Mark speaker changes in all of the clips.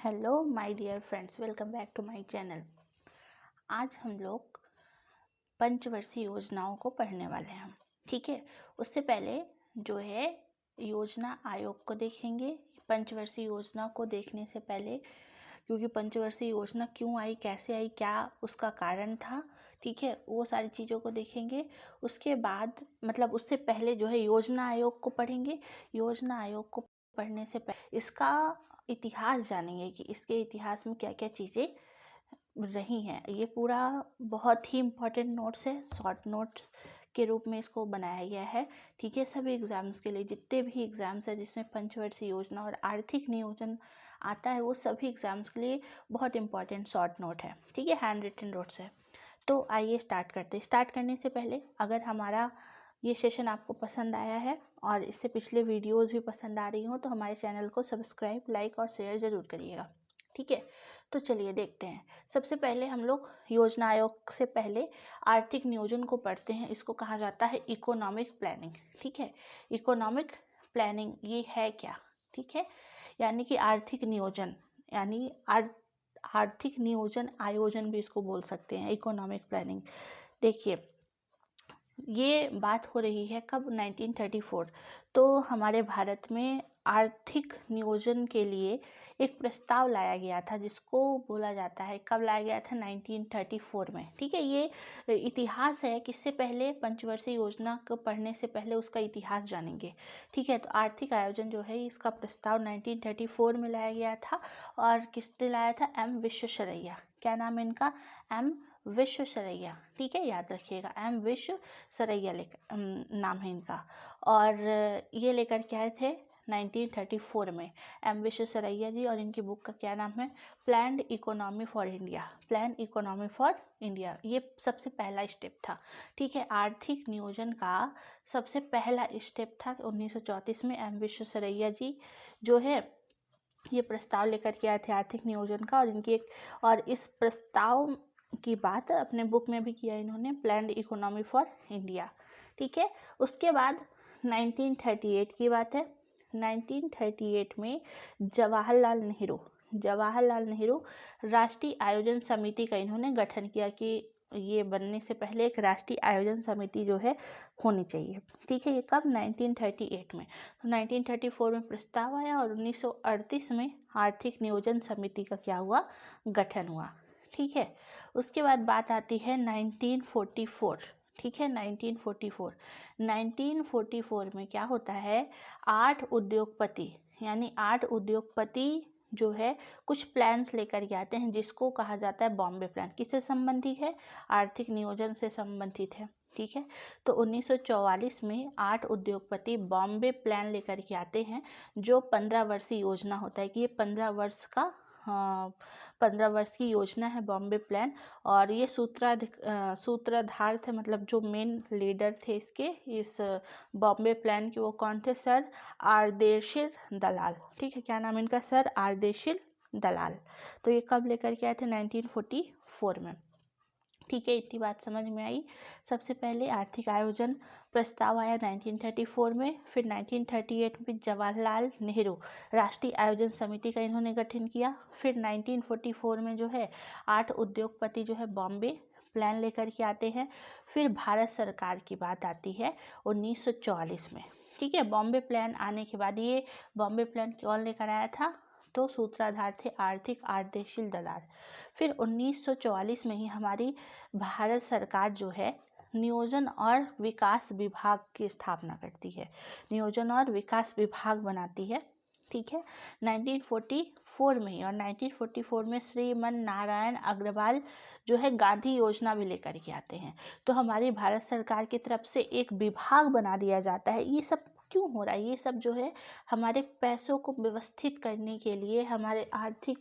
Speaker 1: Hello my dear friends, welcome back to my channel. आज हम लोग पंचवर्षीय योजनाओं को पढ़ने वाले हैं। ठीक है, उससे पहले जो है योजना आयोग को देखेंगे। पंचवर्षीय योजना को देखने से पहले, क्योंकि पंचवर्षीय योजना क्यों आई, कैसे आई, क्या उसका कारण था, ठीक है, वो सारी चीज़ों को देखेंगे। उसके बाद मतलब उससे पहले जो है योजना आयोग को पढ़ेंगे। योजना आयोग को पढ़ने से पहले इसका इतिहास जानेंगे कि इसके इतिहास में क्या क्या चीज़ें रही हैं। ये पूरा बहुत ही इम्पोर्टेंट नोट्स है, शॉर्ट नोट्स के रूप में इसको बनाया गया है। ठीक है, सभी एग्ज़ाम्स के लिए, जितने भी एग्ज़ाम्स है जिसमें पंचवर्षीय योजना और आर्थिक नियोजन आता है, वो सभी एग्ज़ाम्स के लिए बहुत इंपॉर्टेंट शॉर्ट नोट है। ठीक है, हैंड रिटन नोट्स है। तो आइए स्टार्ट करते हैं। स्टार्ट करने से पहले अगर हमारा ये सेशन आपको पसंद आया है और इससे पिछले वीडियोस भी पसंद आ रही हो तो हमारे चैनल को सब्सक्राइब, लाइक और शेयर ज़रूर करिएगा। ठीक है, तो चलिए देखते हैं। सबसे पहले हम लोग योजना आयोग से पहले आर्थिक नियोजन को पढ़ते हैं। इसको कहा जाता है इकोनॉमिक प्लानिंग। ठीक है, इकोनॉमिक प्लानिंग ये है क्या? ठीक है, यानी कि आर्थिक नियोजन, यानी आर्थिक नियोजन आयोजन भी इसको बोल सकते हैं, इकोनॉमिक प्लानिंग। देखिए, ये बात हो रही है कब? 1934। तो हमारे भारत में आर्थिक नियोजन के लिए एक प्रस्ताव लाया गया था, जिसको बोला जाता है, कब लाया गया था? 1934 में। ठीक है, ये इतिहास है कि इससे पहले पंचवर्षीय योजना को पढ़ने से पहले उसका इतिहास जानेंगे। ठीक है, तो आर्थिक आयोजन जो है इसका प्रस्ताव 1934 में लाया गया था। और किसने लाया था? एम विश्वेश्वरैया। क्या नाम है इनका? एम विश्वेश्वरैया। ठीक है, याद रखिएगा, एम विश्वेश्वरैया नाम है इनका। और ये लेकर के आए थे 1934 में एम विश्वेश्वरैया जी। और इनकी बुक का क्या नाम है? Planned economy for India. Plan economy for India, ये सबसे पहला स्टेप था। ठीक है, आर्थिक नियोजन का सबसे पहला स्टेप था 1934 में। एम विश्वेश्वरैया जी जो है ये प्रस्ताव लेकर के आए थे आर्थिक नियोजन का। और इस प्रस्ताव की बात अपने बुक में भी किया इन्होंने, प्लान्ड इकोनॉमी फॉर इंडिया। ठीक है, उसके बाद 1938 की बात है। 1938 में जवाहरलाल नेहरू राष्ट्रीय आयोजन समिति का इन्होंने गठन किया कि ये बनने से पहले एक राष्ट्रीय आयोजन समिति जो है होनी चाहिए। ठीक है, ये कब? 1938 में। तो 1934 में प्रस्ताव आया और 1938 में आर्थिक नियोजन समिति का क्या हुआ? गठन हुआ। ठीक है, उसके बाद बात आती है 1944। ठीक है, 1944 में क्या होता है? 8 उद्योगपति, यानी 8 उद्योगपति जो है कुछ प्लान्स लेकर के आते हैं, जिसको कहा जाता है बॉम्बे प्लान। किससे संबंधित है? आर्थिक नियोजन से संबंधित है। ठीक है, तो 1944 में 8 उद्योगपति बॉम्बे प्लान लेकर के आते हैं, जो 15 वर्षीय योजना होता है कि ये 15 वर्ष का 15 वर्ष की योजना है बॉम्बे प्लान। और ये सूत्रधार थे, मतलब जो मेन लीडर थे इसके, इस बॉम्बे प्लान के, वो कौन थे? सर आरदेशिर दलाल। ठीक है, क्या नाम इनका? सर आरदेशिर दलाल। तो ये कब लेकर के आए थे? 1944 में। ठीक है, इतनी बात समझ में आई। सबसे पहले आर्थिक आयोजन प्रस्ताव आया 1934 में। फिर 1938 में जवाहरलाल नेहरू राष्ट्रीय आयोजन समिति का इन्होंने गठन किया। फिर 1944 में जो है 8 उद्योगपति जो है बॉम्बे प्लान लेकर के आते हैं। फिर भारत सरकार की बात आती है 1944 में। ठीक है, बॉम्बे प्लान आने के बाद, ये बॉम्बे प्लान कौन लेकर आया था? तो सूत्रधार थे आर्थिक आदेशिल दलाल। फिर 1944 में ही हमारी भारत सरकार जो है नियोजन और विकास विभाग की स्थापना करती है, नियोजन और विकास विभाग बनाती है। ठीक है, 1944 में ही। और 1944 में श्रीमन नारायण अग्रवाल जो है गांधी योजना भी लेकर के आते हैं। तो हमारी भारत सरकार की तरफ से एक विभाग बना दिया जाता है। ये सब क्यों हो रहा है? ये सब जो है हमारे पैसों को व्यवस्थित करने के लिए, हमारे आर्थिक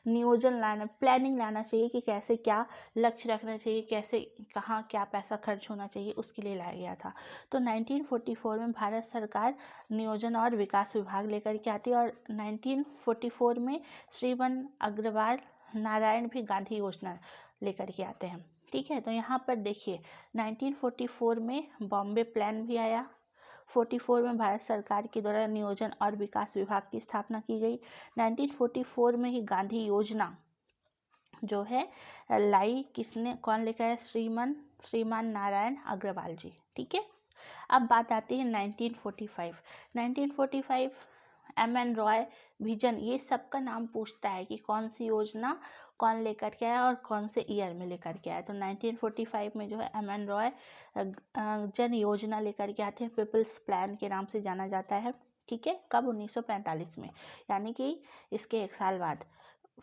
Speaker 1: नियोजन लाना, प्लानिंग लाना चाहिए कि कैसे क्या लक्ष्य रखना चाहिए, कैसे कहाँ क्या पैसा खर्च होना चाहिए, उसके लिए लाया गया था। तो 1944 में भारत सरकार नियोजन और विकास विभाग लेकर के आती है। और 1944 में श्रीमन अग्रवाल नारायण भी गांधी योजना लेकर के आते हैं। ठीक है, तो यहाँ पर देखिए 1944 में बॉम्बे प्लान भी आया। 1944 में भारत सरकार के द्वारा नियोजन और विकास विभाग की स्थापना की गई। 1944 में ही गांधी योजना जो है लाई किसने, कौन लेकर है? श्रीमान नारायण अग्रवाल जी। ठीक है, अब बात आती है 1945। 1945 एम.एन. रॉय विजन, ये सबका नाम पूछता है कि कौन सी योजना कौन लेकर के आया और कौन से ईयर में लेकर के आया। तो 1945 में जो है एम.एन. रॉय जन योजना लेकर के आते हैं, पीपल्स प्लान के नाम से जाना जाता है। ठीक है, कब? 1945 में, यानी कि इसके एक साल बाद।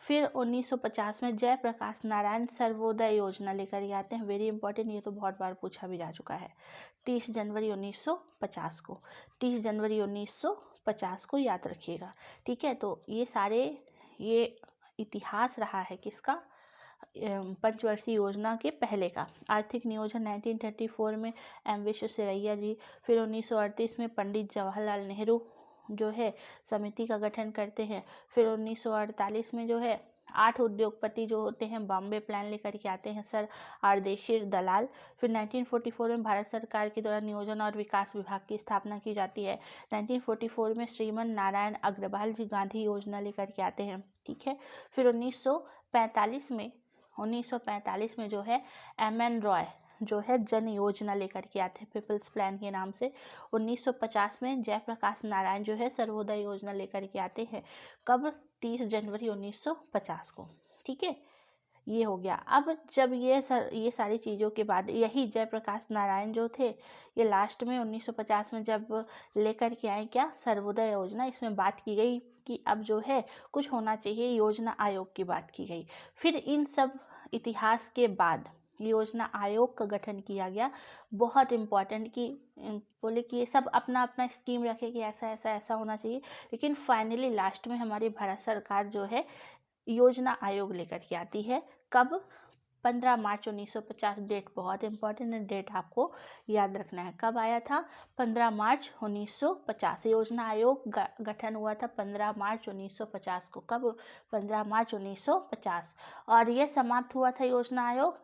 Speaker 1: फिर 1950 में जयप्रकाश नारायण सर्वोदय योजना लेकर के आते हैं। वेरी इंपॉर्टेंट, ये तो बहुत बार पूछा भी जा चुका है। 30 जनवरी 1950 को, 30 जनवरी 1950 को याद रखिएगा। ठीक है, तो ये इतिहास रहा है किसका? पंचवर्षीय योजना के पहले का। आर्थिक नियोजन 1934 में एम विश्वेश्वरैया जी। फिर 1938 में पंडित जवाहरलाल नेहरू जो है समिति का गठन करते हैं। फिर 1948 में जो है 8 उद्योगपति जो होते हैं बॉम्बे प्लान लेकर के आते हैं, सर आरदेशिर दलाल। फिर 1944 में भारत सरकार के द्वारा नियोजन और विकास विभाग की स्थापना की जाती है। 1944 में श्रीमान नारायण अग्रवाल जी गांधी योजना लेकर के आते हैं। ठीक है, फिर 1945 में जो है एम.एन. रॉय जो है जन योजना लेकर के आते हैं, पीपल्स प्लान के नाम से। 1950 में जयप्रकाश नारायण जो है सर्वोदय योजना लेकर के आते हैं। कब? 30 जनवरी 1950 को। ठीक है, ये हो गया। अब जब ये सारी चीज़ों के बाद यही जयप्रकाश नारायण जो थे, ये लास्ट में 1950 में जब लेकर के आए क्या? सर्वोदय योजना। इसमें बात की गई कि अब जो है कुछ होना चाहिए, योजना आयोग की बात की गई। फिर इन सब इतिहास के बाद योजना आयोग का गठन किया गया। बहुत इम्पॉर्टेंट कि बोले कि ये सब अपना अपना स्कीम रखे कि ऐसा ऐसा ऐसा होना चाहिए, लेकिन फाइनली लास्ट में हमारी भारत सरकार जो है योजना आयोग लेकर के आती है। कब? 15 मार्च 1950। डेट बहुत इंपॉर्टेंट है, डेट आपको याद रखना है। कब आया था? 15 मार्च 1950। योजना आयोग गठन हुआ था 15 मार्च 1950 को। कब? 15 मार्च 1950। और यह समाप्त हुआ था योजना आयोग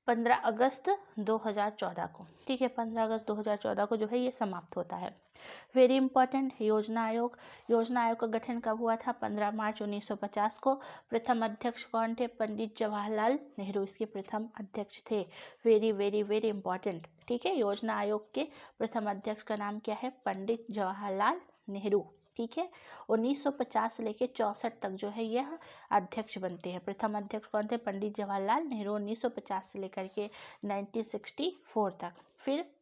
Speaker 1: 15 अगस्त 2014 को। ठीक है, 15 अगस्त 2014 को जो है ये समाप्त होता है। वेरी इंपॉर्टेंट, योजना आयोग का गठन कब हुआ था? 15 मार्च 1950 को। प्रथम अध्यक्ष कौन थे? पंडित जवाहरलाल नेहरू इसके प्रथम अध्यक्ष थे। Very very very important. ठीक है, योजना आयोग के प्रथम अध्यक्ष का नाम क्या है? पंडित जवाहरलाल नेहरू। ठीक है, 1950 से लेकर 64 तक जो है यह अध्यक्ष बनते हैं। प्रथम अध्यक्ष कौन थे? पंडित जवाहरलाल नेहरू, 1950 से लेकर के 1964 तक। फिर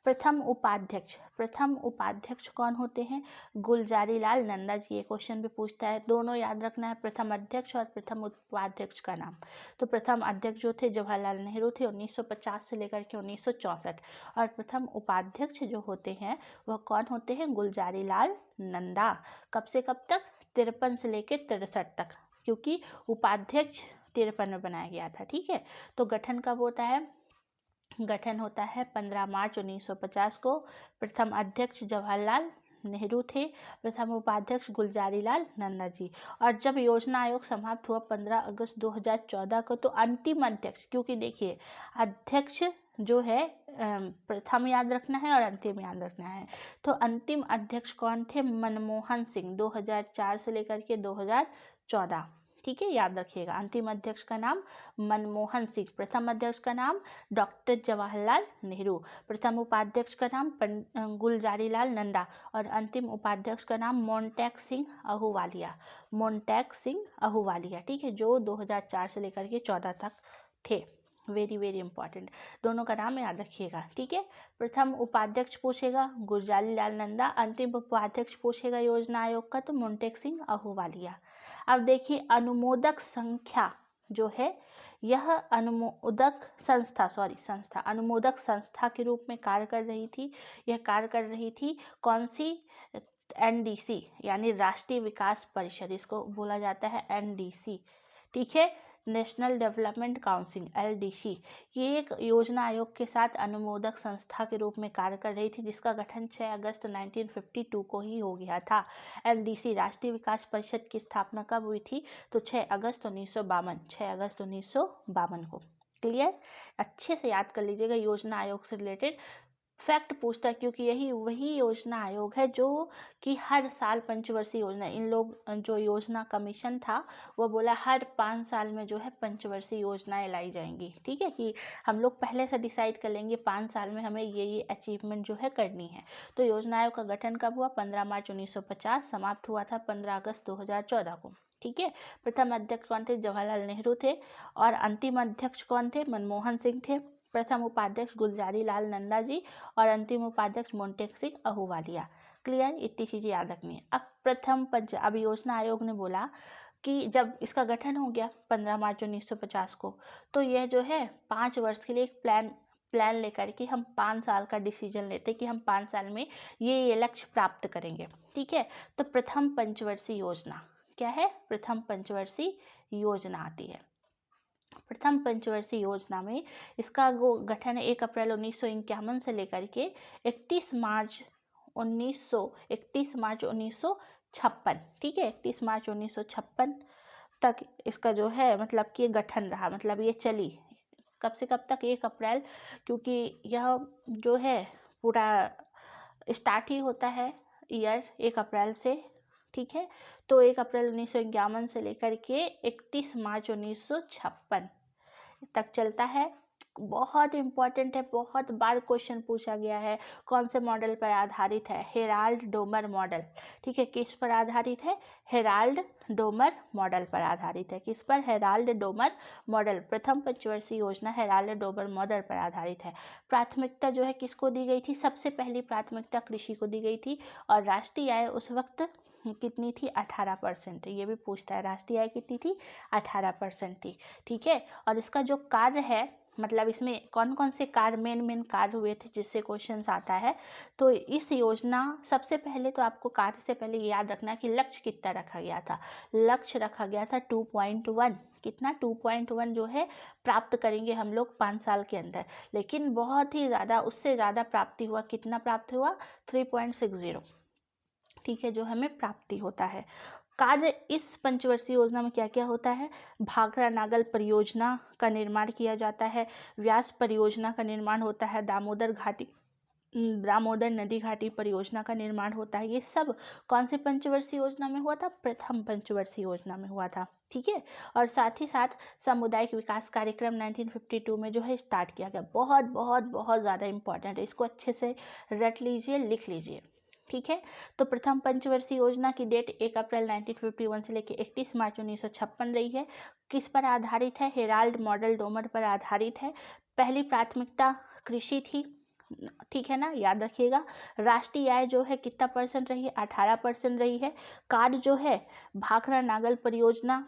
Speaker 1: प्रथम उपाध्यक्ष कौन होते हैं? गुलजारी लाल नंदा जी। ये क्वेश्चन भी पूछता है, दोनों याद रखना है, प्रथम अध्यक्ष और प्रथम उपाध्यक्ष का नाम। तो प्रथम अध्यक्ष जो थे जवाहरलाल नेहरू थे 1950 से लेकर के 1964, और प्रथम उपाध्यक्ष जो होते हैं वह कौन होते हैं? गुलजारी लाल नंदा। कब से कब तक? 53 से लेकर 63 तक, क्योंकि उपाध्यक्ष 53 में बनाया गया था। ठीक है, तो गठन कब होता है? गठन होता है 15 मार्च 1950 को। प्रथम अध्यक्ष जवाहरलाल नेहरू थे, प्रथम उपाध्यक्ष गुलजारी लाल नंदा जी। और जब योजना आयोग समाप्त हुआ 15 अगस्त 2014 को, तो अंतिम अध्यक्ष, क्योंकि देखिए अध्यक्ष जो है प्रथम याद रखना है और अंतिम याद रखना है, तो अंतिम अध्यक्ष कौन थे? मनमोहन सिंह, 2004 से लेकर के 2014। ठीक है, याद रखिएगा। अंतिम अध्यक्ष का नाम मनमोहन सिंह, प्रथम अध्यक्ष का नाम डॉक्टर जवाहरलाल नेहरू, प्रथम उपाध्यक्ष का नाम गुलजारी लाल नंदा, और अंतिम उपाध्यक्ष का नाम मोन्टेक सिंह अहूवालिया। ठीक है, जो 2004 से लेकर के 14 तक थे। वेरी वेरी इंपॉर्टेंट, दोनों का नाम याद रखिएगा। ठीक है, प्रथम उपाध्यक्ष पूछेगा गुलजारी लाल नंदा, अंतिम उपाध्यक्ष पूछेगा योजना आयोग का तो मोन्टेक सिंह अहूवालिया। अब देखिए अनुमोदक संख्या जो है, यह अनुमोदक संस्था के रूप में कार्य कर रही थी। यह कार्य कर रही थी कौन सी? NDC यानी राष्ट्रीय विकास परिषद, इसको बोला जाता है NDC। ठीक है, नेशनल डेवलपमेंट काउंसिल LDC। ये एक योजना आयोग के साथ अनुमोदक संस्था के रूप में कार्य कर रही थी, जिसका गठन 6 अगस्त 1952 को ही हो गया था। LDC राष्ट्रीय विकास परिषद की स्थापना कब हुई थी? तो 6 अगस्त 1952 को। क्लियर? अच्छे से याद कर लीजिएगा योजना आयोग से रिलेटेड फैक्ट पूछता है, क्योंकि यही वही योजना आयोग है जो कि हर साल पंचवर्षीय योजना, इन लोग जो योजना कमीशन था वो बोला हर 5 साल में जो है पंचवर्षीय योजनाएं लाई जाएंगी। ठीक है, कि हम लोग पहले से डिसाइड कर लेंगे 5 साल में हमें ये अचीवमेंट जो है करनी है। तो योजना आयोग का गठन कब हुआ? 15 मार्च 1950, समाप्त हुआ था 15 अगस्त 2014 को। ठीक है, प्रथम अध्यक्ष कौन थे? जवाहरलाल नेहरू थे। और अंतिम अध्यक्ष कौन थे? मनमोहन सिंह थे। प्रथम उपाध्यक्ष गुलजारी लाल नंदा जी और अंतिम उपाध्यक्ष मोंटेक सिंह अहूवालिया। क्लियर? इतनी चीज़ें याद रखनी है। अब योजना आयोग ने बोला कि जब इसका गठन हो गया 15 मार्च 1950 को, तो यह जो है 5 वर्ष के लिए एक प्लान लेकर के हम 5 साल का डिसीजन लेते कि हम 5 साल में ये लक्ष्य प्राप्त करेंगे। ठीक है, तो प्रथम पंचवर्षीय योजना क्या है? प्रथम पंचवर्षीय योजना आती है। प्रथम पंचवर्षीय योजना में इसका गठन 1 अप्रैल 1951 से लेकर के 31 मार्च 1956, ठीक है, 31 मार्च 1956 तक इसका जो है मतलब कि गठन रहा, मतलब ये चली कब से कब तक? 1 अप्रैल, क्योंकि यह जो है पूरा स्टार्ट ही होता है ईयर 1 अप्रैल से। ठीक है, तो 1 अप्रैल 1951 से लेकर के 31 मार्च 1956 तक चलता है। बहुत इंपॉर्टेंट है, बहुत बार क्वेश्चन पूछा गया है। कौन से मॉडल पर आधारित है? Herald Domar model. ठीक है, किस पर आधारित है? हेराल्ड डोमर मॉडल पर आधारित है। किस पर? Herald Domar model. प्रथम पंचवर्षीय योजना हेराल्ड डोमर मॉडल पर आधारित है। प्राथमिकता जो है किसको दी गई थी? सबसे पहली प्राथमिकता कृषि को दी गई थी। और राष्ट्रीय आय उस वक्त कितनी थी? 18%। ये भी पूछता है, राष्ट्रीय आय कितनी थी? 18% थी। ठीक है, और इसका जो कार्य है, मतलब इसमें कौन कौन से कार्य मेन कार्य हुए थे जिससे क्वेश्चंस आता है। तो इस योजना, सबसे पहले तो आपको कार्य से पहले याद रखना कि लक्ष्य कितना रखा गया था। लक्ष्य रखा गया था 2.1। कितना? 2.1 जो है प्राप्त करेंगे हम लोग 5 साल के अंदर। लेकिन बहुत ही ज़्यादा, उससे ज़्यादा प्राप्ति हुआ। कितना प्राप्त हुआ? 3.60। ठीक है, जो हमें प्राप्ति होता है। कार्य इस पंचवर्षीय योजना में क्या क्या होता है? भाखड़ा नागल परियोजना का निर्माण किया जाता है। व्यास परियोजना का निर्माण होता है। दामोदर नदी घाटी परियोजना का निर्माण होता है। ये सब कौन से पंचवर्षीय योजना में हुआ था? प्रथम पंचवर्षीय योजना में हुआ था। ठीक है, और साथ ही साथ सामुदायिक विकास कार्यक्रम 1952 में जो है स्टार्ट किया गया। बहुत बहुत बहुत ज़्यादा इंपॉर्टेंट है, इसको अच्छे से रट लीजिए, लिख लीजिए। ठीक है, तो प्रथम पंचवर्षीय योजना की डेट 1 अप्रैल 1951 से लेकर 31 मार्च 1956 रही है। किस पर आधारित है? हेराल्ड मॉडल डोमर पर आधारित है। पहली प्राथमिकता कृषि थी। ठीक है ना, याद रखिएगा। राष्ट्रीय आय जो है कितना % रही है? 18% रही है। कार्य जो है भाखड़ा नागल परियोजना,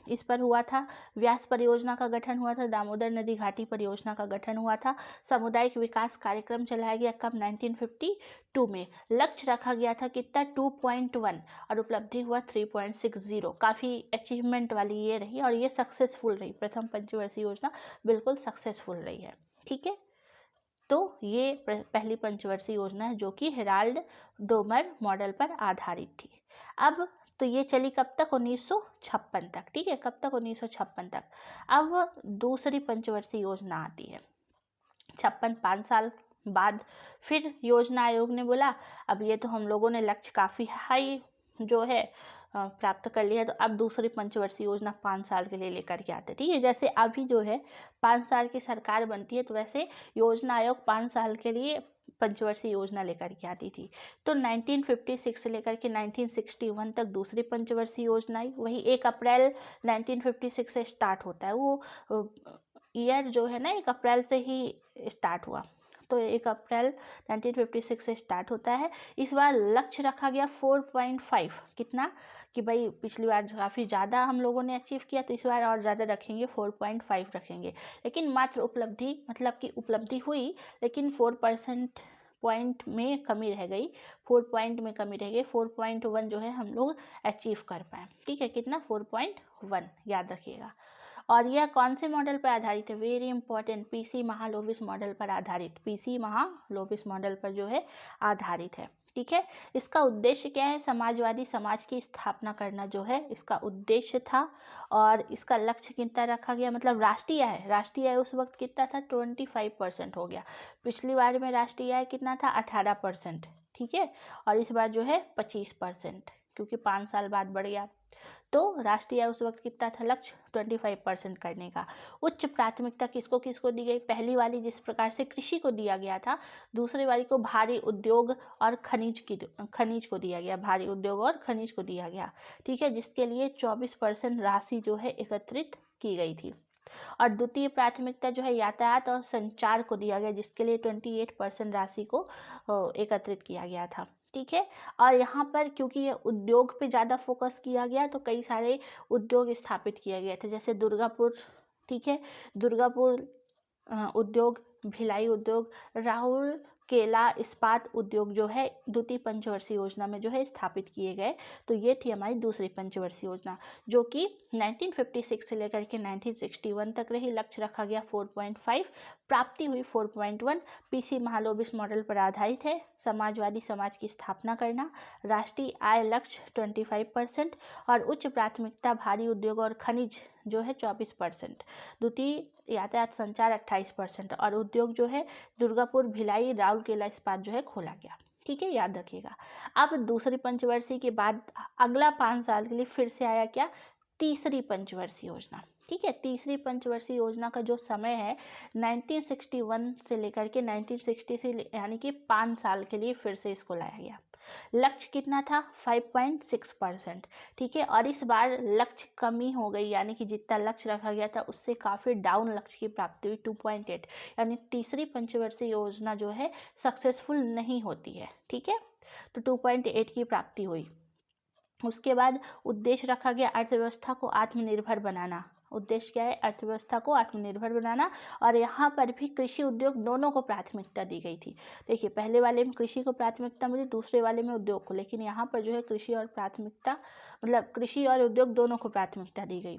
Speaker 1: इस पर हुआ था। व्यास परियोजना का गठन हुआ था। दामोदर नदी घाटी परियोजना का गठन हुआ था। सामुदायिक विकास कार्यक्रम चलाया गया कब? 1952 में। लक्ष्य रखा गया था कितना? 2.1 और उपलब्धि हुआ 3.60। काफ़ी अचीवमेंट वाली ये रही और ये सक्सेसफुल रही। प्रथम पंचवर्षीय योजना बिल्कुल सक्सेसफुल रही है। ठीक है, तो ये पहली पंचवर्षीय योजना है जो कि हेराल्ड डोमर मॉडल पर आधारित थी। अब तो ये चली कब तक? 1956 तक। ठीक है, कब तक? 1956 तक। अब दूसरी पंचवर्षीय योजना आती है 56, 5 साल बाद। फिर योजना आयोग ने बोला अब ये तो हम लोगों ने लक्ष्य काफ़ी हाई जो है प्राप्त कर लिया, तो अब दूसरी पंचवर्षीय योजना 5 साल के लिए लेकर के आते। ठीक है, जैसे अभी जो है 5 साल की सरकार बनती है, तो वैसे योजना आयोग 5 साल के लिए पंचवर्षीय योजना लेकर के आती थी। तो 1956 से लेकर के 1961 तक दूसरी पंचवर्षीय योजना आई। वही 1 अप्रैल 1956 से स्टार्ट होता है। वो ईयर जो है ना 1 अप्रैल से ही स्टार्ट हुआ, तो 1 अप्रैल 1956 से स्टार्ट होता है। इस बार लक्ष्य रखा गया 4.5। कितना? कि भाई पिछली बार काफ़ी ज़्यादा हम लोगों ने अचीव किया, तो इस बार और ज़्यादा रखेंगे, 4.5 रखेंगे। लेकिन मात्र उपलब्धि, मतलब कि उपलब्धि हुई लेकिन 4% पॉइंट में कमी रह गई। 4 पॉइंट में कमी रह गई। 4.1 जो है हम लोग अचीव कर पाए। ठीक है, कितना? 4.1 याद रखिएगा। और यह कौन से मॉडल पर आधारित है? वेरी इंपॉर्टेंट, पीसी महालोविस मॉडल पर आधारित। पीसी महालोविस मॉडल पर जो है आधारित है। ठीक है। इसका उद्देश्य क्या है? समाजवादी समाज की स्थापना करना जो है इसका उद्देश्य था। और इसका लक्ष्य कितना रखा गया, मतलब राष्ट्रीय आय, राष्ट्रीय आय उस वक्त कितना था? 25% हो गया। पिछली बार में राष्ट्रीय आय कितना था? 18%, ठीक है। और इस बार जो है 25%, क्योंकि 5 साल बाद बढ़ गया। तो राष्ट्रीय आय उस वक्त कितना था? लक्ष्य 25% करने का। उच्च प्राथमिकता किसको किसको दी गई? पहली वाली जिस प्रकार से कृषि को दिया गया था, दूसरी वाली को भारी उद्योग और खनिज को दिया गया, भारी उद्योग और खनिज को दिया गया, ठीक है, जिसके लिए 24% राशि जो है एकत्रित की गई थी। और द्वितीय प्राथमिकता जो है यातायात और संचार को दिया गया, जिसके लिए 28% राशि को एकत्रित किया गया था, ठीक है। और यहाँ पर क्योंकि ये उद्योग पे ज़्यादा फोकस किया गया तो कई सारे उद्योग स्थापित किए गए थे, जैसे दुर्गापुर, ठीक है, दुर्गापुर उद्योग, भिलाई उद्योग, राहुल केला इस्पात उद्योग जो है द्वितीय पंचवर्षीय योजना में जो है स्थापित किए गए। तो ये थी हमारी दूसरी पंचवर्षीय योजना, जो कि 1956 से लेकर के 1961 तक रही। लक्ष्य रखा गया 4.5, प्राप्ति हुई 4.1। पीसी महालोबिस मॉडल पर आधारित है। समाजवादी समाज की स्थापना करना, राष्ट्रीय आय लक्ष्य 25% और उच्च प्राथमिकता भारी उद्योग और खनिज जो है 24%, द्वितीय यातायात संचार 28% और उद्योग जो है दुर्गापुर, भिलाई, राउरकेला इस्पात जो है खोला गया, ठीक है, याद रखिएगा। अब दूसरी पंचवर्षीय के बाद अगला 5 साल के लिए फिर से आया क्या? तीसरी पंचवर्षीय योजना, ठीक है। तीसरी पंचवर्षीय योजना का जो समय है 1961 से लेकर के 1960 से, यानी कि 5 साल के लिए फिर से इसको लाया गया। लक्ष्य कितना था? 5.6%, ठीक है। और इस बार लक्ष्य कमी हो गई, यानी कि जितना लक्ष्य रखा गया था उससे काफ़ी डाउन लक्ष्य की प्राप्ति हुई, 2.8, यानी तीसरी पंचवर्षीय योजना जो है सक्सेसफुल नहीं होती है, ठीक है। तो 2.8 की प्राप्ति हुई। उसके बाद उद्देश्य रखा गया अर्थव्यवस्था को आत्मनिर्भर बनाना। उद्देश्य क्या है? अर्थव्यवस्था को आत्मनिर्भर बनाना। और यहाँ पर भी कृषि उद्योग दोनों को प्राथमिकता दी गई थी। देखिए, पहले वाले में कृषि को प्राथमिकता मिली, दूसरे वाले में उद्योग को, लेकिन यहाँ पर जो है कृषि और प्राथमिकता, मतलब कृषि और उद्योग दोनों को प्राथमिकता दी गई।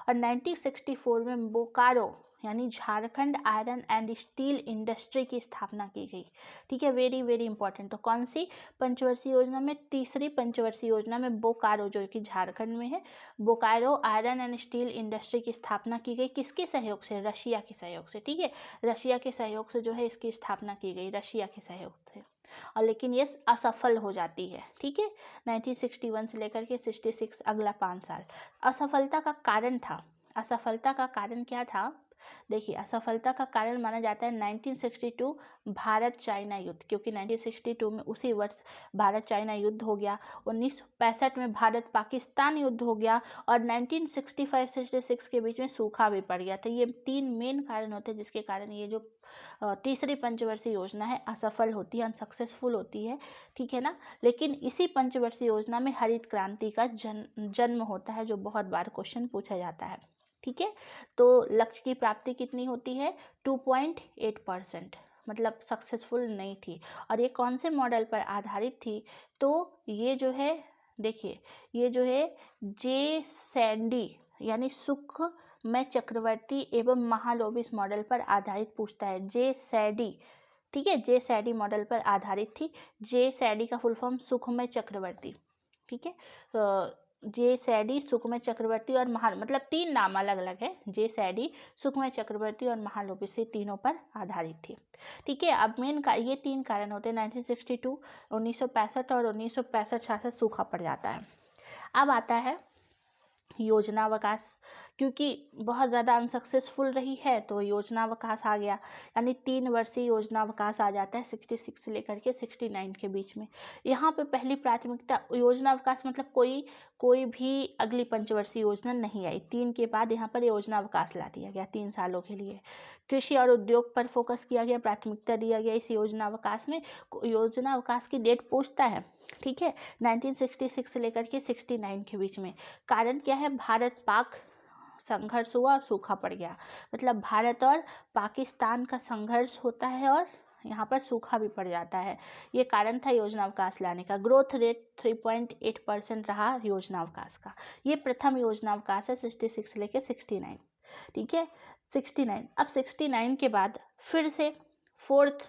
Speaker 1: और 1964 में बोकारो यानी Jharkhand iron and steel industry की स्थापना की गई, ठीक है, वेरी वेरी इंपॉर्टेंट। तो कौन सी पंचवर्षीय योजना में? तीसरी पंचवर्षीय योजना में बोकारो, जो कि झारखंड में है, Bokaro iron and steel industry की स्थापना की गई। किसके सहयोग से? रशिया के सहयोग से, ठीक है, रशिया के सहयोग से जो है इसकी स्थापना की गई, रशिया के सहयोग से। और लेकिन ये असफल हो जाती है, ठीक है, 1961 से लेकर के 66, अगला 5 साल। असफलता का कारण था, असफलता का कारण क्या था? देखिए, असफलता का कारण माना जाता है 1962 भारत चाइना युद्ध, क्योंकि 1962 में उसी वर्ष भारत चाइना युद्ध हो गया। 1965 में भारत पाकिस्तान युद्ध हो गया और 1965-66 के बीच में सूखा भी पड़ गया। तो ये 3 मेन कारण होते हैं जिसके कारण ये जो तीसरी पंचवर्षीय योजना है असफल होती है, अनसक्सेसफुल होती है, ठीक है ना। लेकिन इसी पंचवर्षीय योजना में हरित क्रांति का जन्म होता है, जो बहुत बार क्वेश्चन पूछा जाता है, ठीक है। तो लक्ष्य की प्राप्ति कितनी होती है? 2.8%, मतलब सक्सेसफुल नहीं थी। और ये कौन से मॉडल पर आधारित थी? तो ये जो है, देखिए, ये जो है जे सैंडी यानी सुखमय चक्रवर्ती एवं महालोबिस मॉडल पर आधारित पूछता है, जे सैडी, ठीक है, जे सैडी मॉडल पर आधारित थी। जे सैडी का फुल फॉर्म सुखमय चक्रवर्ती, ठीक है, जे सैडी, सुखमय चक्रवर्ती और मतलब 3 नाम अलग अलग है, जे सैडी, सुखमय चक्रवर्ती और महालोबिस, से तीनों पर आधारित थी, ठीक है। अब मेन का ये 3 कारण होते हैं, 1962, 1965 और 1965-66 सूखा पड़ जाता है। अब आता है योजनावकाश, क्योंकि बहुत ज़्यादा अनसक्सेसफुल रही है तो योजनावकाश आ गया, यानी 3 वर्षीय योजनावकाश आ जाता है 66 से लेकर के 69 के बीच में। यहाँ पे पहली प्राथमिकता योजनावकाश, मतलब कोई भी अगली पंचवर्षीय योजना नहीं आई, 3 के बाद यहाँ पर योजनावकाश ला दिया गया 3 सालों के लिए। कृषि और उद्योग पर फोकस किया गया, प्राथमिकता दिया गया इस योजनावकाश में। योजनावकाश की डेट पूछता है, ठीक है, 1966 से लेकर के 69 के बीच में। कारण क्या है? भारत पाक संघर्ष हुआ और सूखा पड़ गया, मतलब भारत और पाकिस्तान का संघर्ष होता है और यहाँ पर सूखा भी पड़ जाता है। ये कारण था योजनावकाश लाने का। ग्रोथ रेट 3.8% रहा योजनावकाश का। ये प्रथम योजनावकाश है 66 से लेकर 69, ठीक है, 69। अब 69 के बाद फिर से फोर्थ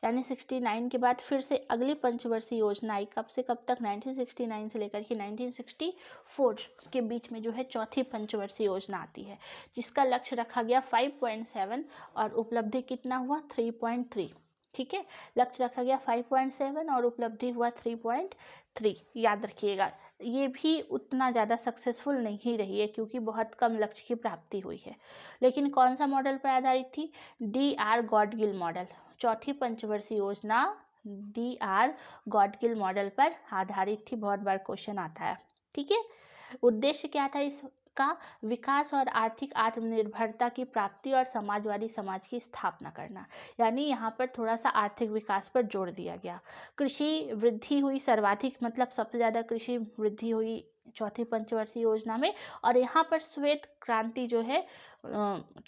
Speaker 1: यानी 69 के बाद फिर से अगली पंचवर्षीय योजना आई, कब से कब तक, 1969 से लेकर के 1964 के बीच में जो है चौथी पंचवर्षीय योजना आती है, जिसका लक्ष्य रखा गया 5.7 और उपलब्धि कितना हुआ 3.3। ठीक है, लक्ष्य रखा गया 5.7 और उपलब्धि हुआ 3.3। याद रखिएगा, ये भी उतना ज़्यादा सक्सेसफुल नहीं रही है क्योंकि बहुत कम लक्ष्य की प्राप्ति हुई है। लेकिन कौन सा मॉडल पर आधारित थी, DR गॉडगिल मॉडल। चौथी पंचवर्षीय योजना DR गॉडगिल मॉडल पर आधारित थी, बहुत बार क्वेश्चन आता है। ठीक है, उद्देश्य क्या था इसका, विकास और आर्थिक आत्मनिर्भरता की प्राप्ति और समाजवादी समाज की स्थापना करना, यानी यहाँ पर थोड़ा सा आर्थिक विकास पर जोर दिया गया। कृषि वृद्धि हुई सर्वाधिक, मतलब सबसे ज़्यादा कृषि वृद्धि हुई चौथी पंचवर्षीय योजना में। और यहाँ पर श्वेत क्रांति जो है,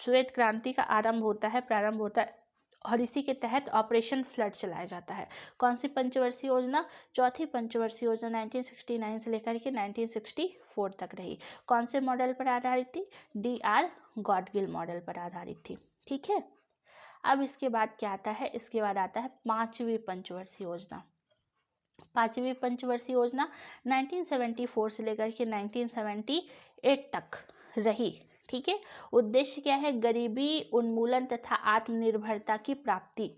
Speaker 1: श्वेत क्रांति का प्रारंभ होता है और इसी के तहत ऑपरेशन फ्लड चलाया जाता है। कौन सी पंचवर्षीय योजना, चौथी पंचवर्षीय योजना 1969 से लेकर के 1964 तक रही। कौन से मॉडल पर आधारित थी, DR गॉडगिल मॉडल पर आधारित थी। ठीक है, अब इसके बाद क्या आता है, इसके बाद आता है पांचवी पंचवर्षीय योजना। पांचवी पंचवर्षीय योजना 1974 से लेकर के 1978 तक रही। ठीक है, उद्देश्य क्या है, गरीबी उन्मूलन तथा आत्मनिर्भरता की प्राप्ति।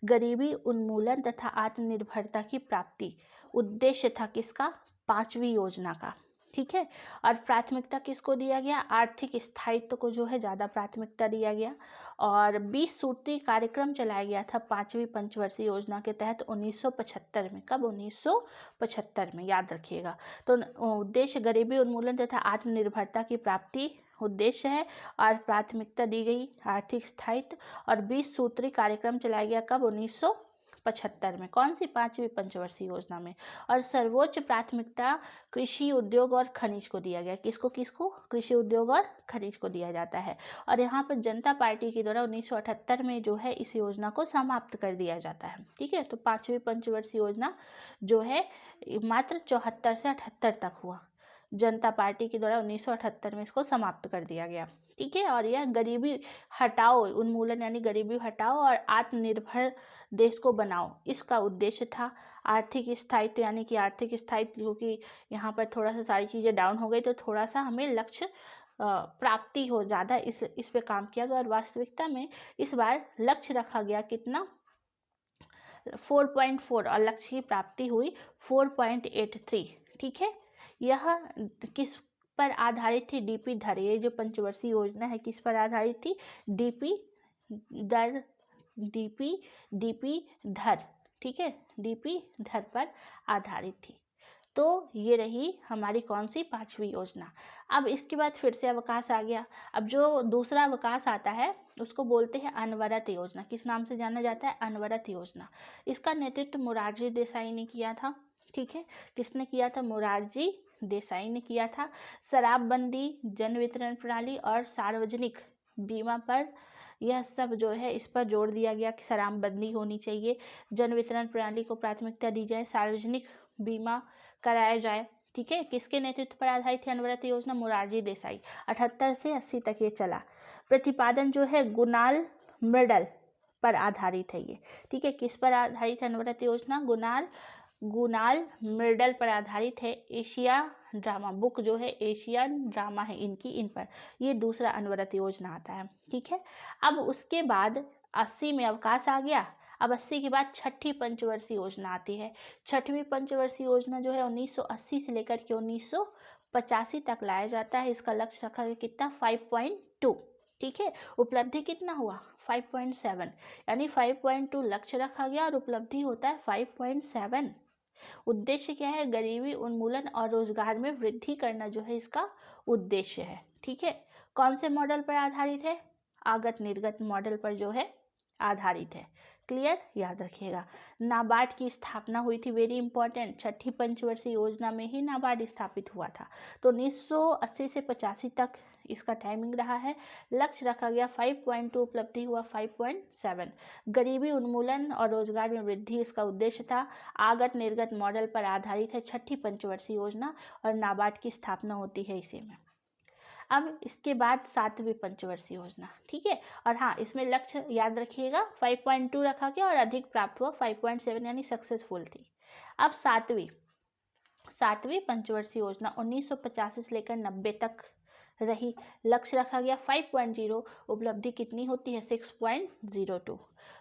Speaker 1: गरीबी उन्मूलन तथा आत्मनिर्भरता की प्राप्ति उद्देश्य था किसका, पांचवी योजना का। ठीक है, और प्राथमिकता किसको दिया गया, आर्थिक स्थायित्व को जो है ज़्यादा प्राथमिकता दिया गया। और 20 सूत्री कार्यक्रम चलाया गया था पांचवी पंचवर्षीय योजना के तहत 1975 में। कब, 1975 में, याद रखिएगा। तो उद्देश्य गरीबी उन्मूलन तथा आत्मनिर्भरता की प्राप्ति उद्देश्य है और प्राथमिकता दी गई आर्थिक स्थायित्व। और 20 सूत्री कार्यक्रम चलाया गया कब, 1975 में। कौन सी, पांचवी पंचवर्षीय योजना में। और सर्वोच्च प्राथमिकता कृषि उद्योग और खनिज को दिया गया। किसको किसको, कृषि उद्योग और खनिज को दिया जाता है। और यहाँ पर जनता पार्टी के द्वारा 1978 में जो है इस योजना को समाप्त कर दिया जाता है। ठीक है, तो पांचवी पंचवर्षीय योजना जो है मात्र 74 से 78 तक हुआ। जनता पार्टी के द्वारा 1978 में इसको समाप्त कर दिया गया। ठीक है, और यह गरीबी हटाओ उन्मूलन, यानी गरीबी हटाओ और आत्मनिर्भर देश को बनाओ, इसका उद्देश्य था। आर्थिक स्थायित्व, यानी कि आर्थिक स्थायित्व, क्योंकि यहाँ पर थोड़ा सा सारी चीज़ें डाउन हो गई तो थोड़ा सा हमें लक्ष्य प्राप्ति हो ज़्यादा, इस पे काम किया गया। और वास्तविकता में इस बार लक्ष्य रखा गया कितना, 4.4 और लक्ष्य की प्राप्ति हुई 4.83। ठीक है, यह किस पर आधारित थी, DP धर। ये जो पंचवर्षीय योजना है किस पर आधारित थी, DP धर। ठीक है, DP धर पर आधारित थी। तो ये रही हमारी कौन सी, पांचवी योजना। अब इसके बाद फिर से अवकाश आ गया। अब जो दूसरा अवकाश आता है उसको बोलते हैं अनवरत योजना। किस नाम से जाना जाता है, अनवरत योजना। इसका नेतृत्व मोरारजी देसाई ने किया था। ठीक है, किसने किया था, मोरारजी देसाई ने किया था। शराबबंदी, जन वितरण प्रणाली और सार्वजनिक बीमा पर यह सब जो है इस पर जोर दिया गया कि शराबबंदी होनी चाहिए, जन वितरण प्रणाली को प्राथमिकता दी जाए, सार्वजनिक बीमा कराया जाए। ठीक है, किसके नेतृत्व पर आधारित है अनवरत योजना, मोरारजी देसाई। 78 से 80 तक ये चला। प्रतिपादन जो है गुनाल मृडल पर आधारित है ये। ठीक है, किस पर आधारित है अनवरत योजना, गुनाल मृडल पर आधारित है। एशिया ड्रामा बुक जो है, एशियन ड्रामा है इनकी, इन पर ये दूसरा अनवरत योजना आता है। ठीक है, अब उसके बाद 80 में अवकाश आ गया। अब 80 के बाद छठी पंचवर्षीय योजना आती है। छठवीं पंचवर्षीय योजना जो है 1980 से लेकर के 1985 तक लाया जाता है। इसका लक्ष्य रखा गया कितना, 5.2। ठीक है, उपलब्धि कितना हुआ, 5.7, यानी 5.2 लक्ष्य रखा गया और उपलब्धि होता है 5.7। उद्देश्य क्या है, गरीबी उन्मूलन और रोजगार में वृद्धि करना जो है इसका उद्देश्य है। ठीक है, कौन से मॉडल पर आधारित है, आगत निर्गत मॉडल पर जो है आधारित है। क्लियर, याद रखिएगा। नाबार्ड की स्थापना हुई थी, वेरी इंपॉर्टेंट, छठी पंचवर्षीय योजना में ही नाबार्ड स्थापित हुआ था। तो 1980 से 85 तक इसका टाइमिंग रहा है। लक्ष्य रखा गया 5.2, उपलब्धि हुआ 5.7। गरीबी उन्मूलन और रोजगार में वृद्धि इसका उद्देश्य था। आगत निर्गत मॉडल पर आधारित है छठी पंचवर्षीय योजना और नाबार्ड की स्थापना होती है इसी में। अब इसके बाद 7वीं पंचवर्षीय योजना, ठीक है। और हाँ, इसमें लक्ष्य याद रखिएगा 5.2 रखा गया और अधिक प्राप्त हुआ 5.7, यानी सक्सेसफुल थी। अब सातवीं पंचवर्षीय योजना 1985 से लेकर 90 तक रही। लक्ष्य रखा गया 5.0, उपलब्धि कितनी होती है 6.02।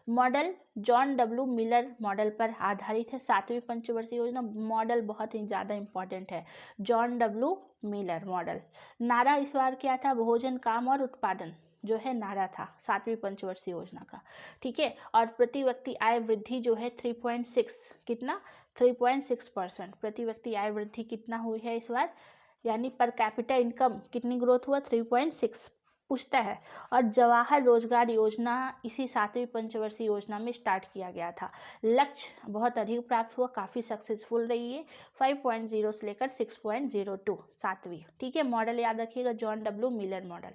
Speaker 1: Model John W Miller model पर आधारित है। 7वीं पंचवर्षीय योजना मॉडल बहुत ही ज़्यादा इंपॉर्टेंट है, जॉन डब्ल्यू मिलर मॉडल। नारा इस बार क्या था, भोजन, काम और उत्पादन जो है नारा था 7वीं पंचवर्षीय योजना का, ठीक है। और प्रति व्यक्ति आय वृद्धि जो है 3.6, कितना 3.6% प्रति व्यक्ति आय वृद्धि कितना हुई है इस बार, यानी पर कैपिटा इनकम कितनी ग्रोथ हुआ 3.6 पूछता है। और जवाहर रोजगार योजना इसी 7वीं पंचवर्षीय योजना में स्टार्ट किया गया था। लक्ष्य बहुत अधिक प्राप्त हुआ, काफ़ी सक्सेसफुल रही है, 5.0 से लेकर 6.02 7वीं, ठीक है। मॉडल याद रखिएगा जॉन डब्ल्यू मिलर मॉडल।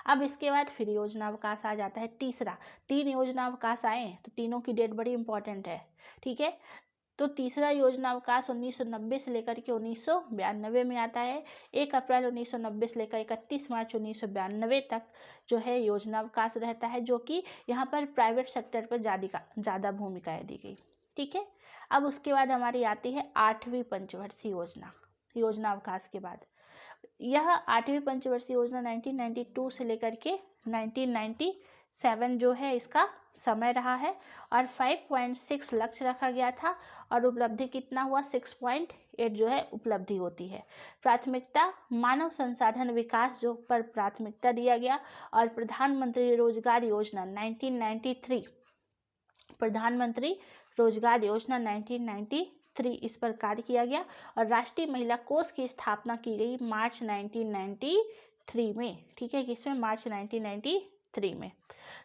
Speaker 1: अब इसके बाद फिर योजना अवकाश आ जाता है तीसरा। 3 योजना अवकाश आए तो तीनों की डेट बड़ी इंपॉर्टेंट है, ठीक है। तो तीसरा योजना अवकाश 1990 से लेकर के 1992 में आता है। 1 अप्रैल 1990 से लेकर 31 मार्च 1992 तक जो है योजना अवकाश रहता है, जो कि यहाँ पर प्राइवेट सेक्टर पर ज़्यादा भूमिकाएं दी गई, ठीक है। अब उसके बाद हमारी आती है 8वीं पंचवर्षीय योजना अवकाश के बाद। यह 8वीं पंचवर्षीय योजना 1992 से लेकर के 1997 जो है इसका समय रहा है। और 5.6 लक्ष्य रखा गया था और उपलब्धि कितना हुआ 6.8 जो है उपलब्धि होती है। प्राथमिकता मानव संसाधन विकास जो पर प्राथमिकता दिया गया। और प्रधानमंत्री रोजगार योजना 1993, प्रधानमंत्री रोजगार योजना 1993 इस पर कार्य किया गया। और राष्ट्रीय महिला कोष की स्थापना की गई मार्च 1993 में, ठीक है, किसमें मार्च 1993 में।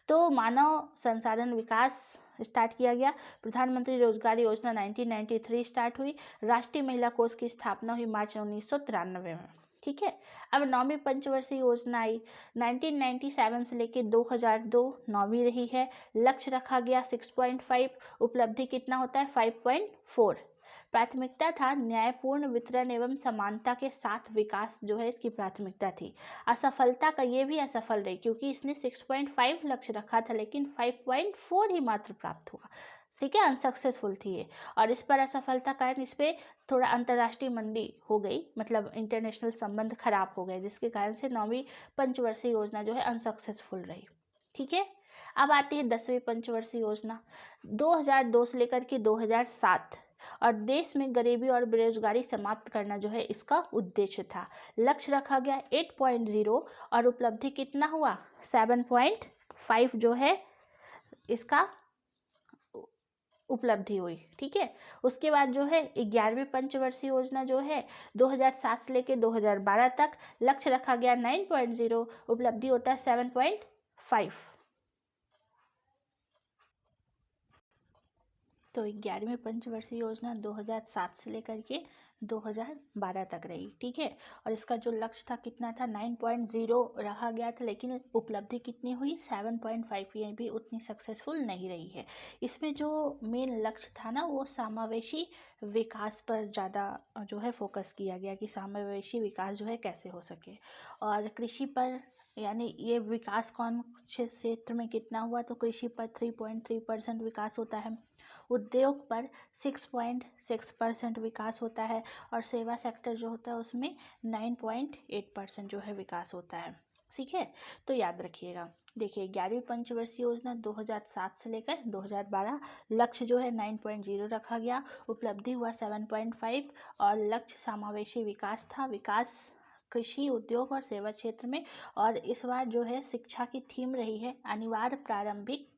Speaker 1: तो मानव संसाधन विकास स्टार्ट किया गया। प्रधानमंत्री रोजगार योजना 1993 स्टार्ट हुई। राष्ट्रीय महिला कोष की स्थापना हुई मार्च 1993 में, ठीक है। अब 9वीं पंचवर्षीय योजना आई 1997 से लेकर 2002, 9वीं रही है। लक्ष्य रखा गया 6.5, उपलब्धि कितना होता है 5.4। प्राथमिकता था न्यायपूर्ण वितरण एवं समानता के साथ विकास जो है इसकी प्राथमिकता थी। असफलता का ये भी असफल रही, क्योंकि इसने 6.5 लक्ष्य रखा था लेकिन 5.4 ही मात्र प्राप्त हुआ, ठीक है, अनसक्सेसफुल थी ये। और इस पर असफलता कारण इस पर थोड़ा अंतर्राष्ट्रीय मंदी हो गई, मतलब इंटरनेशनल संबंध खराब हो गए, जिसके कारण से 9वीं पंचवर्षीय योजना जो है अनसक्सेसफुल रही, ठीक है। अब आती है 10वीं पंचवर्षीय योजना 2002 से लेकर के 2007। और देश में गरीबी और बेरोजगारी समाप्त करना जो है इसका उद्देश्य था। लक्ष्य रखा गया 8.0 और उपलब्धि कितना हुआ 7.5 जो है इसका उपलब्धि हुई, ठीक है। उसके बाद जो है 11वीं पंचवर्षीय योजना जो है 2007 से लेकर 2012 तक। लक्ष्य रखा गया 9.0, उपलब्धि होता है 7.5। तो 11वीं पंचवर्षीय योजना 2007 से लेकर के 2012 तक रही, ठीक है। और इसका जो लक्ष्य था कितना था 9.0 रखा गया था, लेकिन उपलब्धि कितनी हुई 7.5, ये भी उतनी सक्सेसफुल नहीं रही है। इसमें जो मेन लक्ष्य था ना वो समावेशी विकास पर ज़्यादा जो है फोकस किया गया कि समावेशी विकास जो है कैसे हो सके। और कृषि पर, यानी ये विकास कौन से क्षेत्र में कितना हुआ, तो कृषि पर 3.3% विकास होता है। उद्योग पर 6.6% विकास होता है। और सेवा सेक्टर जो होता है उसमें 9.8% जो है विकास होता है, ठीक है। तो याद रखिएगा, देखिए 11वीं पंचवर्षीय योजना 2007 से लेकर 2012, लक्ष्य जो है 9.0 रखा गया, उपलब्धि हुआ 7.5। और लक्ष्य समावेशी विकास था, विकास कृषि, उद्योग और सेवा क्षेत्र में। और इस बार जो है शिक्षा की थीम रही है अनिवार्य प्रारंभिक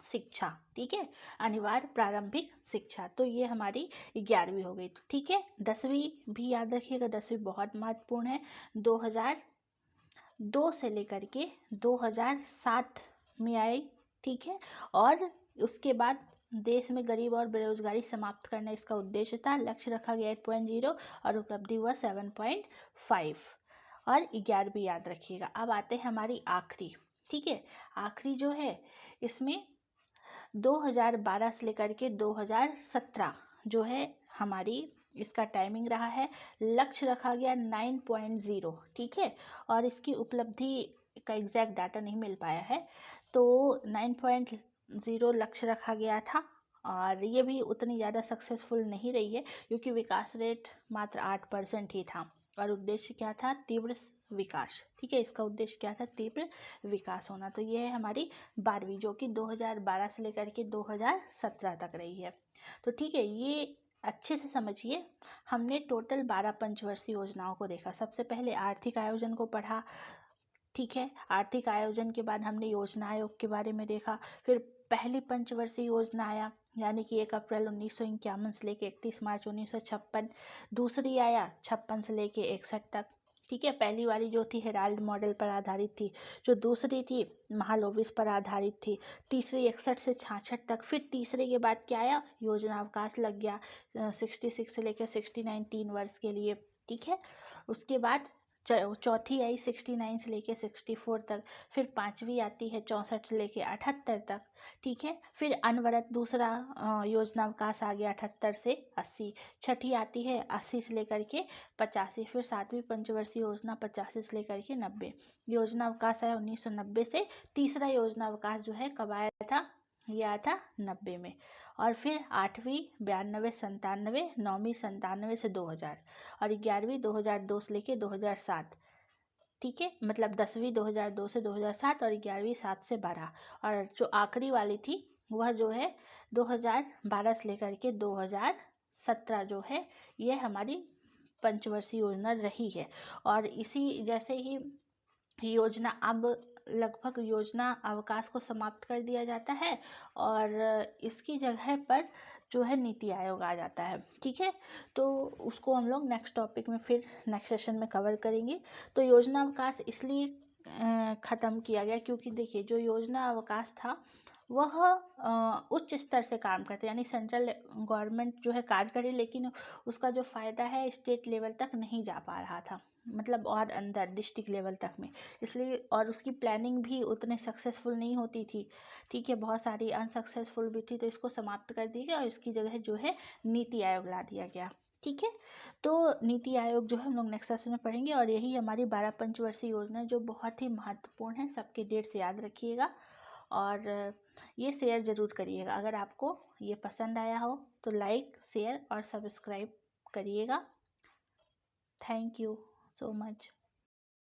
Speaker 1: शिक्षा, ठीक है, अनिवार्य प्रारंभिक शिक्षा। तो ये हमारी 11वीं हो गई, ठीक है। 10वीं भी याद रखिएगा, 10वीं बहुत महत्वपूर्ण है। 2002 से लेकर के 2007 में आई, ठीक है। और उसके बाद देश में गरीब और बेरोजगारी समाप्त करना इसका उद्देश्य था। लक्ष्य रखा गया 8.0 और उपलब्धि हुआ 7.5। और 11वीं याद रखिएगा। अब आते हैं हमारी आखिरी, ठीक है। आखिरी जो है इसमें 2012 से लेकर के 2017 जो है हमारी इसका टाइमिंग रहा है, लक्ष्य रखा गया 9.0, ठीक है। और इसकी उपलब्धि का एग्जैक्ट डाटा नहीं मिल पाया है, तो 9.0 लक्ष्य रखा गया था। और ये भी उतनी ज़्यादा सक्सेसफुल नहीं रही है, क्योंकि विकास रेट मात्र 8% ही था। और उद्देश्य क्या था? तीव्र विकास, ठीक है। इसका उद्देश्य क्या था? तीव्र विकास होना। तो ये है हमारी 12वीं, जो कि 2012 से लेकर के 2017 तक रही है। तो ठीक है, ये अच्छे से समझिए। हमने टोटल 12 पंचवर्षीय योजनाओं को देखा। सबसे पहले आर्थिक आयोजन को पढ़ा, ठीक है। आर्थिक आयोजन के बाद हमने योजना आयोग के बारे में देखा। फिर पहली पंचवर्षीय योजना आया, यानी कि 1 अप्रैल 1951 से लेके 31 मार्च 1956। दूसरी आया 56 से लेके 61 तक, ठीक है। पहली वाली जो थी हेराल्ड मॉडल पर आधारित थी, जो दूसरी थी महालोविस पर आधारित थी, तीसरी 61 से 66 तक। फिर तीसरे के बाद क्या आया? योजना अवकाश लग गया 66 से लेकर 69, 3 वर्ष के लिए, ठीक है। उसके बाद चौथी आई 69 से लेके 64 तक। फिर पांचवी आती है 64 से लेके 78 तक, ठीक है। फिर अनवरत दूसरा योजना अवकाश आ गया 78 से 80। छठी आती है 80 से लेकर के 85। फिर सातवीं पंचवर्षीय योजना 85 से लेकर के 90। योजना अवकाश आया 1990 से। तीसरा योजना अवकाश जो है कब आया था? ये आया था 90 में। और फिर आठवीं 92, 97, नौवीं 97 से 2000, और 11वीं 2002 से लेके 2007, ठीक है। मतलब 10वीं 2002 से 2007, और 11वीं 7 से 12। और जो आखिरी वाली थी वह जो है 2012 से लेकर के 2017 जो है, ये हमारी पंचवर्षीय योजना रही है। और इसी जैसे ही योजना अब लगभग योजना अवकाश को समाप्त कर दिया जाता है, और इसकी जगह पर जो है नीति आयोग आ जाता है, ठीक है। तो उसको हम लोग नेक्स्ट टॉपिक में फिर नेक्स्ट सेशन में कवर करेंगे। तो योजना अवकाश इसलिए ख़त्म किया गया क्योंकि देखिए, जो योजना अवकाश था वह उच्च स्तर से काम करते, यानी सेंट्रल गवर्नमेंट जो है कार्य करे, लेकिन उसका जो फ़ायदा है स्टेट लेवल तक नहीं जा पा रहा था, मतलब और अंदर डिस्ट्रिक्ट लेवल तक में। इसलिए, और उसकी प्लानिंग भी उतने सक्सेसफुल नहीं होती थी, ठीक है। बहुत सारी अनसक्सेसफुल भी थी, तो इसको समाप्त कर दिया गया और इसकी जगह जो है नीति आयोग ला दिया गया, ठीक है। तो नीति आयोग जो है हम लोग नेक्स्ट सेशन में पढ़ेंगे। और यही हमारी 12 पंचवर्षीय योजना जो बहुत ही महत्वपूर्ण है, सबके डेट से याद रखिएगा। और ये शेयर ज़रूर करिएगा। अगर आपको ये पसंद आया हो तो लाइक, शेयर और सब्सक्राइब करिएगा। Thank you so much.